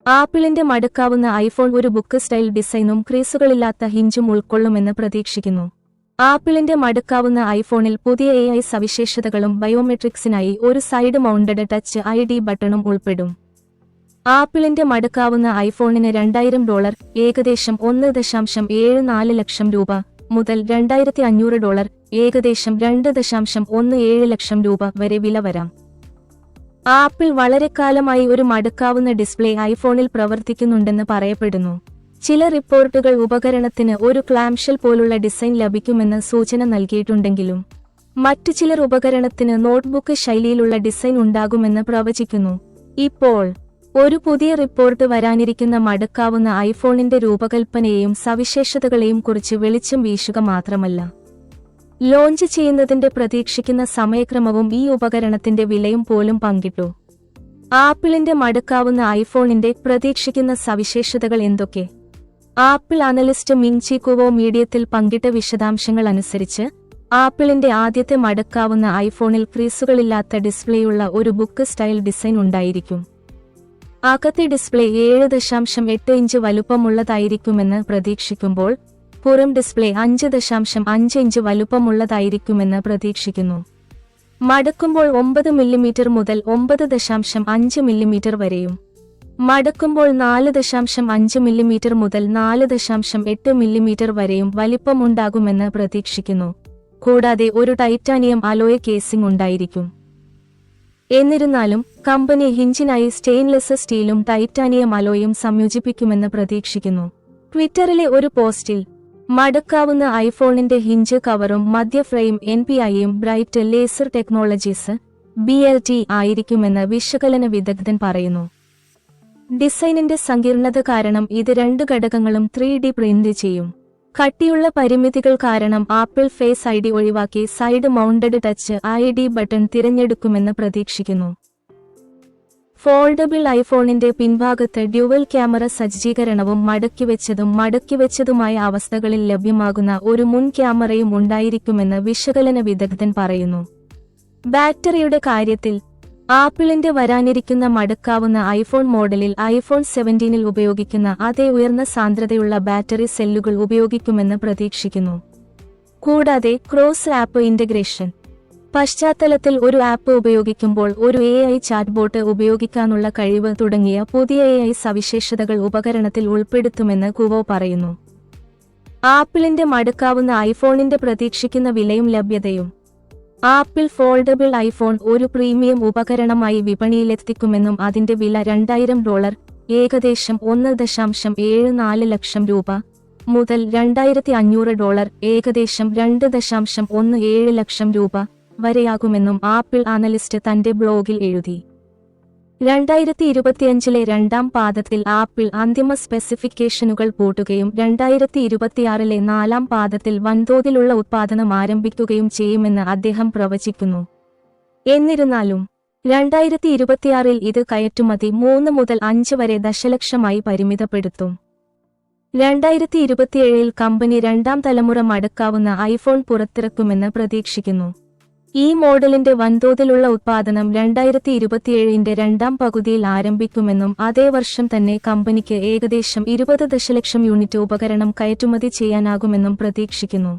ആപ്പിളിന്റെ മടക്കാവുന്ന ഐഫോൺ ഒരു book style ഡിസൈനും ക്രീസുകളില്ലാത്ത ഹിഞ്ചും ഉൾക്കൊള്ളുമെന്ന് പ്രതീക്ഷിക്കുന്നു. ആപ്പിളിന്റെ മടക്കാവുന്ന ഐഫോണിൽ പുതിയ AI സവിശേഷതകളും ബയോമെട്രിക്സിനായി ഒരു സൈഡ് മൗണ്ടഡ് ടച്ച് ID ബട്ടണും ഉൾപ്പെടും. ആപ്പിളിന്റെ മടക്കാവുന്ന ഐഫോണിന് $2000, ഏകദേശം $1.74 ലക്ഷം മുതൽ $2500, ഏകദേശം $2.17 ലക്ഷം വരെ വില വരാം. ആപ്പിൾ വളരെക്കാലമായി ഒരു മടക്കാവുന്ന ഡിസ്പ്ലേ ഐഫോണിൽ പ്രവർത്തിക്കുന്നുണ്ടെന്ന് പറയപ്പെടുന്നു. ചില റിപ്പോർട്ടുകൾ ഉപകരണത്തിന് ഒരു ക്ലാംഷെൽ പോലുള്ള ഡിസൈൻ ലഭിക്കുമെന്ന് സൂചന നൽകിയിട്ടുണ്ടെങ്കിലും മറ്റു ചിലർ ഉപകരണത്തിന് നോട്ട്ബുക്ക് ശൈലിയിലുള്ള ഡിസൈൻ ഉണ്ടാകുമെന്ന് പ്രവചിക്കുന്നു. ഇപ്പോൾ ഒരു പുതിയ റിപ്പോർട്ട് വരാനിരിക്കുന്ന മടക്കാവുന്ന ഐഫോണിന്റെ രൂപകൽപ്പനയെയും സവിശേഷതകളെയും കുറിച്ച് വെളിച്ചം വീശുക മാത്രമല്ല, ലോഞ്ച് ചെയ്യുന്നതിന്റെ പ്രതീക്ഷിക്കുന്ന സമയക്രമവും ഈ ഉപകരണത്തിന്റെ വിലയും പോലും പങ്കിട്ടു. ആപ്പിളിന്റെ മടക്കാവുന്ന ഐഫോണിന്റെ പ്രതീക്ഷിക്കുന്ന സവിശേഷതകൾ എന്തൊക്കെ? ആപ്പിൾ അനലിസ്റ്റ് മിങ് ചി കുവോ മീഡിയത്തിൽ പങ്കിട്ട വിശദാംശങ്ങൾ അനുസരിച്ച് ആപ്പിളിന്റെ ആദ്യത്തെ മടക്കാവുന്ന ഐഫോണിൽ ക്രീസുകളില്ലാത്ത ഡിസ്പ്ലേയുള്ള ഒരു ബുക്ക് സ്റ്റൈൽ ഡിസൈൻ ഉണ്ടായിരിക്കും. അകത്തെ ഡിസ്പ്ലേ 7.8 ഇഞ്ച് വലുപ്പമുള്ളതായിരിക്കുമെന്ന് പ്രതീക്ഷിക്കുമ്പോൾ പുറം ഡിസ്പ്ലേ 5.5 ഇഞ്ച് വലുപ്പമുള്ളതായിരിക്കുമെന്ന് പ്രതീക്ഷിക്കുന്നു. മടക്കുമ്പോൾ 9 മില്ലിമീറ്റർ മുതൽ 9.5 മില്ലിമീറ്റർ വരെയും മടക്കുമ്പോൾ 4.5 മില്ലിമീറ്റർ മുതൽ 4.8 മില്ലിമീറ്റർ വരെയും വലിപ്പമുണ്ടാകുമെന്ന് പ്രതീക്ഷിക്കുന്നു. കൂടാതെ ഒരു ടൈറ്റാനിയം അലോയ് കേസിംഗ് ഉണ്ടായിരിക്കും. എന്നിരുന്നാലും കമ്പനി ഹിഞ്ചിനായി സ്റ്റെയിൻലെസ് സ്റ്റീലും ടൈറ്റാനിയം അലോയും സംയോജിപ്പിക്കുമെന്ന് പ്രതീക്ഷിക്കുന്നു. ട്വിറ്ററിലെ ഒരു പോസ്റ്റിൽ മടക്കാവുന്ന ഐഫോണിന്റെ ഹിഞ്ച് കവറും മധ്യ ഫ്രെയിം NPIയും ബ്രൈറ്റ് ലേസർ ടെക്നോളജീസ് BLT ആയിരിക്കുമെന്ന് വിശകലന വിദഗ്ധൻ പറയുന്നു. ഡിസൈനിന്റെ സങ്കീർണത കാരണം ഇത് 2 ഘടകങ്ങളും 3D പ്രിന്റ് ചെയ്യും. കട്ടിയുള്ള പരിമിതികൾ കാരണം ആപ്പിൾ ഫേസ് ID ഒഴിവാക്കി side mounted touch ID button തിരഞ്ഞെടുക്കുമെന്ന് പ്രതീക്ഷിക്കുന്നു. ഫോൾഡബിൾ ഐഫോണിന്റെ പിൻഭാഗത്ത് ഡ്യുവൽ ക്യാമറ സജ്ജീകരണവും മടക്കിവെച്ചതുമായ അവസ്ഥകളിൽ ലഭ്യമാകുന്ന ഒരു മുൻ ക്യാമറയും ഉണ്ടായിരിക്കുമെന്ന് വിശകലന വിദഗ്ധൻ പറയുന്നു. ബാറ്ററിയുടെ കാര്യത്തിൽ ആപ്പിളിന്റെ വരാനിരിക്കുന്ന മടക്കാവുന്ന ഐഫോൺ മോഡലിൽ iPhone 17 ഉപയോഗിക്കുന്ന അതേ ഉയർന്ന സാന്ദ്രതയുള്ള ബാറ്ററി സെല്ലുകൾ ഉപയോഗിക്കുമെന്ന് പ്രതീക്ഷിക്കുന്നു. കൂടാതെ ക്രോസ് ആപ്പ് ഇന്റഗ്രേഷൻ, പശ്ചാത്തലത്തിൽ ഒരു ആപ്പ് ഉപയോഗിക്കുമ്പോൾ ഒരു AI ചാറ്റ്ബോട്ട് ഉപയോഗിക്കാനുള്ള കഴിവ് തുടങ്ങിയ പുതിയ AI സവിശേഷതകൾ ഉപകരണത്തിൽ ഉൾപ്പെടുത്തുമെന്ന് കുവോ പറയുന്നു. ആപ്പിളിന്റെ മടക്കാവുന്ന ഐഫോണിന്റെ പ്രതീക്ഷിക്കുന്ന വിലയും ലഭ്യതയും. ആപ്പിൾ ഫോൾഡബിൾ ഐഫോൺ ഒരു പ്രീമിയം ഉപകരണമായി വിപണിയിലെത്തിക്കുമെന്നും അതിന്റെ വില $2000, ഏകദേശം $1.74 ലക്ഷം മുതൽ $2500, ഏകദേശം $2.17 ലക്ഷം വരെയാകുമെന്നും ആപ്പിൾ അനലിസ്റ്റ് തന്റെ ബ്ലോഗിൽ എഴുതി. 2025 രണ്ടാം പാദത്തിൽ ആപ്പിൾ അന്തിമ സ്പെസിഫിക്കേഷനുകൾ പൂട്ടുകയും 2026 നാലാം പാദത്തിൽ വൻതോതിലുള്ള ഉത്പാദനം ആരംഭിക്കുകയും ചെയ്യുമെന്ന് അദ്ദേഹം പ്രവചിക്കുന്നു. എന്നിരുന്നാലും 2026 ഇത് കയറ്റുമതി 3 മുതൽ 5 വരെ ദശലക്ഷമായി പരിമിതപ്പെടുത്തും. 2027 കമ്പനി 2ാം തലമുറ മടക്കാവുന്ന ഐഫോൺ പുറത്തിറക്കുമെന്ന് പ്രതീക്ഷിക്കുന്നു. ഈ മോഡലിന്റെ വൻതോതിലുള്ള ഉത്പാദനം 2027 രണ്ടാം പകുതിയിൽ ആരംഭിക്കുമെന്നും അതേ വർഷം തന്നെ കമ്പനിക്ക് ഏകദേശം 20 ദശലക്ഷം യൂണിറ്റ് ഉപകരണം കയറ്റുമതി ചെയ്യാനാകുമെന്നും പ്രതീക്ഷിക്കുന്നു.